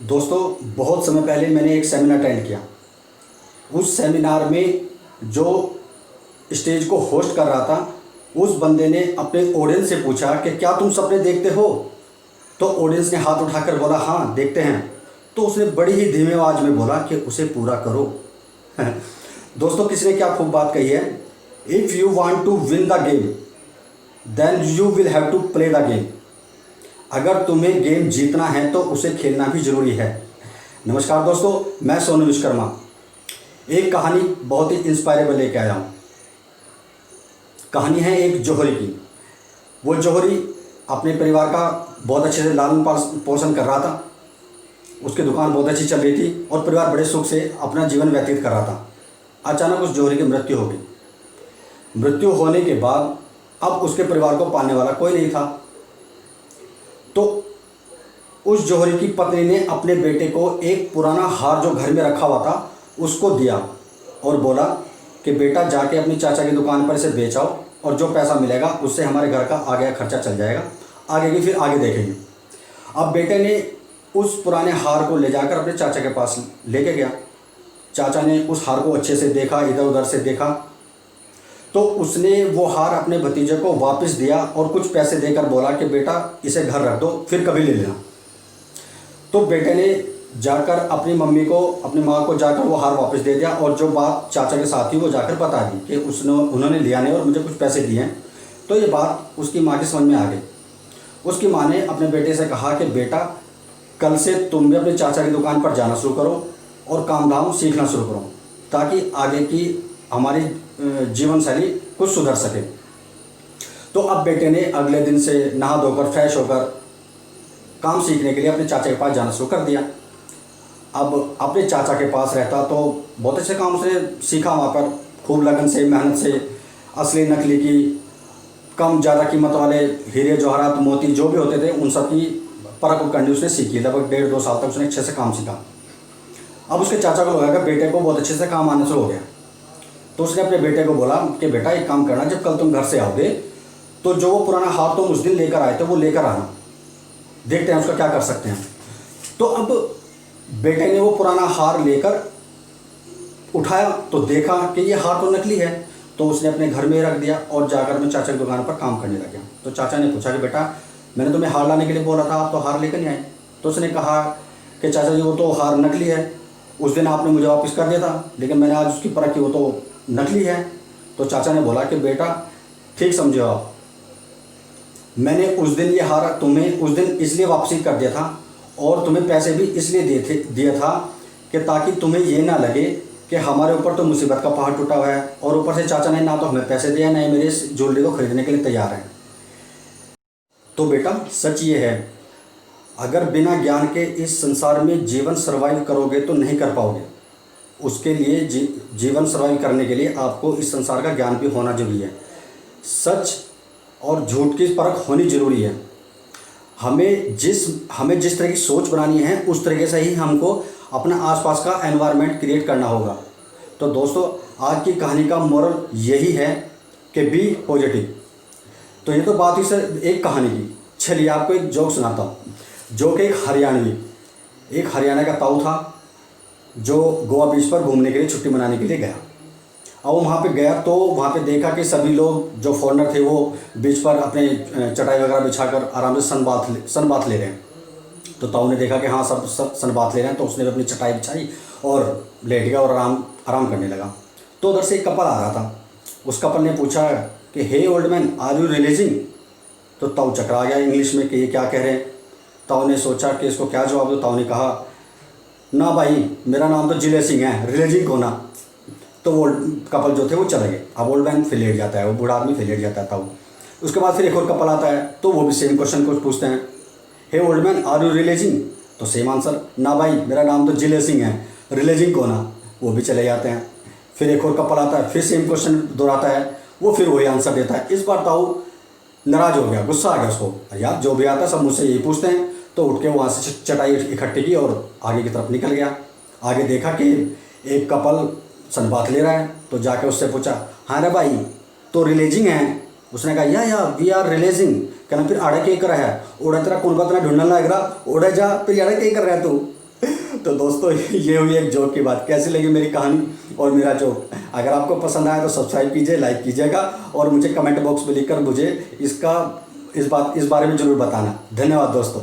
दोस्तों, बहुत समय पहले मैंने एक सेमिनार अटेंड किया। उस सेमिनार में जो स्टेज को होस्ट कर रहा था, उस बंदे ने अपने ऑडियंस से पूछा कि क्या तुम सपने देखते हो। तो ऑडियंस ने हाथ उठाकर बोला हाँ देखते हैं। तो उसने बड़ी ही धीमे आवाज़ में बोला कि उसे पूरा करो। दोस्तों, किसी ने क्या खूब बात कही है, if you want to win the game then you will have to play the game. अगर तुम्हें गेम जीतना है तो उसे खेलना भी जरूरी है। नमस्कार दोस्तों, मैं सोनू विश्वकर्मा एक कहानी बहुत ही इंस्पायरेबल लेके आया हूँ। कहानी है एक जौहरी की। वो जौहरी अपने परिवार का बहुत अच्छे से लालन पोषण कर रहा था। उसकी दुकान बहुत अच्छी चल रही थी और परिवार बड़े सुख से अपना जीवन व्यतीत कर रहा था। अचानक उस जौहरी की मृत्यु हो गई। मृत्यु होने के बाद अब उसके परिवार को पालने वाला कोई नहीं था। तो उस जौहरी की पत्नी ने अपने बेटे को एक पुराना हार जो घर में रखा हुआ था उसको दिया और बोला कि बेटा जाके अपनी चाचा की दुकान पर इसे बेच आओ और जो पैसा मिलेगा उससे हमारे घर का आगे का खर्चा चल जाएगा, आगे की फिर आगे देखेंगे। अब बेटे ने उस पुराने हार को ले जाकर अपने चाचा के पास लेके गया। चाचा ने उस हार को अच्छे से देखा, इधर उधर से देखा, तो उसने वो हार अपने भतीजे को वापस दिया और कुछ पैसे देकर बोला कि बेटा इसे घर रख दो, फिर कभी ले लेना। तो बेटे ने जाकर अपनी मम्मी को, अपनी माँ को जाकर वो हार वापस दे दिया और जो बात चाचा के साथ थी वो जाकर बता दी कि उन्होंने लिया नहीं और मुझे कुछ पैसे दिए हैं। तो ये बात उसकी माँ की समझ में आ गई। उसकी माँ ने अपने बेटे से कहा कि बेटा कल से तुम भी अपने चाचा की दुकान पर जाना शुरू करो और काम धाम सीखना शुरू करो ताकि आगे की हमारी जीवन शैली कुछ सुधर सके। तो अब बेटे ने अगले दिन से नहा धोकर फ्रेश होकर काम सीखने के लिए अपने चाचा के पास जाना शुरू कर दिया। अब अपने चाचा के पास रहता तो बहुत अच्छे काम उसने सीखा वहाँ पर, खूब लगन से, मेहनत से, असली नकली की, कम ज़्यादा कीमत वाले हीरे जवाहरात मोती जो भी होते थे उन सब की परख करनी उसने सीखी। लगभग 1.5-2 साल तक उसने अच्छे से काम सीखा। अब उसके चाचा को लगा कि बेटे को बहुत अच्छे से काम आना शुरू हो गया। तो उसने अपने बेटे को बोला कि बेटा एक काम करना, जब कल तुम घर से आओगे तो जो वो पुराना हार तुम उस दिन लेकर आए थे वो लेकर आना, देखते हैं उसका क्या कर सकते हैं। तो अब बेटे ने वो पुराना हार लेकर उठाया तो देखा कि ये हार तो नकली है। तो उसने अपने घर में रख दिया और जाकर अपने चाचा की दुकान पर काम करने लग गया। तो चाचा ने पूछा कि बेटा मैंने तुम्हें हार लाने के लिए बोला था, आप तो हार लेकर नहीं आए। तो उसने कहा कि चाचा जी वो तो हार नकली है, उस दिन आपने मुझे वापस कर दिया था लेकिन मैंने आज उसकी परख की, वो तो नकली है। तो चाचा ने बोला कि बेटा ठीक समझो आप, मैंने उस दिन ये हार तुम्हें उस दिन इसलिए वापसी कर दिया था और तुम्हें पैसे भी इसलिए दिया था कि ताकि तुम्हें ये ना लगे कि हमारे ऊपर तो मुसीबत का पहाड़ टूटा हुआ है और ऊपर से चाचा ने ना तो हमें पैसे दिया, ना ही मेरे इस ज्वेलरी को खरीदने के लिए तैयार है। तो बेटा सच ये है, अगर बिना ज्ञान के इस संसार में जीवन सर्वाइव करोगे तो नहीं कर पाओगे। उसके लिए जीवन सर्वाइव करने के लिए आपको इस संसार का ज्ञान भी होना जरूरी है। सच और झूठ की परख होनी जरूरी है। हमें जिस तरह की सोच बनानी है उस तरीके से ही हमको अपना आसपास का एनवायरनमेंट क्रिएट करना होगा। तो दोस्तों, आज की कहानी का मोरल यही है कि बी पॉजिटिव। तो ये तो बात ही सर एक कहानी की। चलिए आपको एक जोक सुनाता हूँ। जोक एक हरियाणा का ताऊ था जो गोवा बीच पर घूमने के लिए, छुट्टी मनाने के लिए गया। अब वहाँ पे गया तो वहाँ पे देखा कि सभी लोग जो फॉरेनर थे वो बीच पर अपने चटाई वगैरह बिछाकर आराम से सन बाथ ले रहे हैं। तो ताऊ ने देखा कि हाँ सब सन बाथ ले रहे हैं, तो उसने अपनी चटाई बिछाई और लेट गया और आराम करने लगा। तो उधर से एक कपल आ रहा था। उस कपल ने पूछा कि hey old man are you releasing. तो ताऊ चकरा गया इंग्लिश में कि ये क्या कह रहे हैं। ताऊ ने सोचा कि इसको क्या जवाब दो। ताऊ ने कहा ना भाई, मेरा नाम तो जिले सिंह है, रिलीजिंग को ना। तो वो कपल जो थे वो चले गए। अब ओल्ड मैन फिर लेट जाता है, वो बूढ़ा आदमी फिर लेट जाता है ताऊ। उसके बाद फिर एक और कपल आता है तो वो भी सेम क्वेश्चन को पूछते हैं, hey old man are you releasing. तो सेम आंसर, ना भाई मेरा नाम तो जिले सिंह है, रिलीजिंग को ना। वो भी चले जाते हैं। फिर एक और कपल आता है, फिर सेम क्वेश्चन दोहराता है, वो फिर वही आंसर देता है। इस बार ताऊ नाराज हो गया, गुस्सा आ गया उसको, यार जो भी आता है सब मुझसे यही पूछते हैं। तो उठ के वहाँ से चटाई इकट्ठी की और आगे की तरफ निकल गया। आगे देखा कि एक कपल सन बात ले रहा है। तो जाके उससे पूछा, हाँ रे भाई तो रिलीजिंग है। उसने कहा या वी आर रिलीजिंग। कहना फिर आड़े के कर रहा है, ओड़ा तेरा कौन बात ना ढूंढने लग रहा, ओड़ा जा फिर यार के कर रहा है तू। तो दोस्तों ये हुई एक जोक की बात। कैसी लगी मेरी कहानी और मेरा जोक? अगर आपको पसंद आया तो सब्सक्राइब कीजिए, लाइक कीजिएगा और मुझे कमेंट बॉक्स में लिखकर मुझे इस बारे में ज़रूर बताना। धन्यवाद दोस्तों।